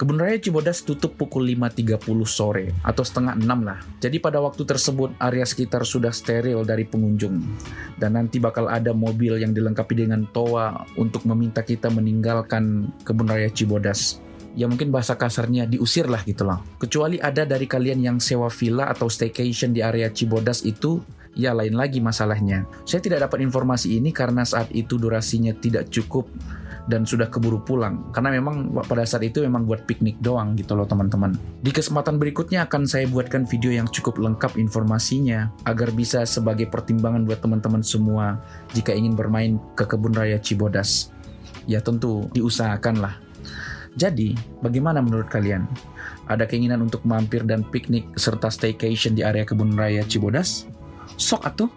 Kebun Raya Cibodas tutup pukul 5.30 sore atau setengah 6 lah. Jadi pada waktu tersebut area sekitar sudah steril dari pengunjung. Dan nanti bakal ada mobil yang dilengkapi dengan toa untuk meminta kita meninggalkan Kebun Raya Cibodas. Ya mungkin bahasa kasarnya diusir lah gitu loh. Kecuali ada dari kalian yang sewa villa atau staycation di area Cibodas itu, ya lain lagi masalahnya. Saya tidak dapat informasi ini karena saat itu durasinya tidak cukup dan sudah keburu pulang. Karena memang pada saat itu memang buat piknik doang gitu loh teman-teman. Di kesempatan berikutnya akan saya buatkan video yang cukup lengkap informasinya agar bisa sebagai pertimbangan buat teman-teman semua jika ingin bermain ke Kebun Raya Cibodas. Ya tentu diusahakan lah. Jadi, bagaimana menurut kalian? Ada keinginan untuk mampir dan piknik serta staycation di area Kebun Raya Cibodas? Sok atuh!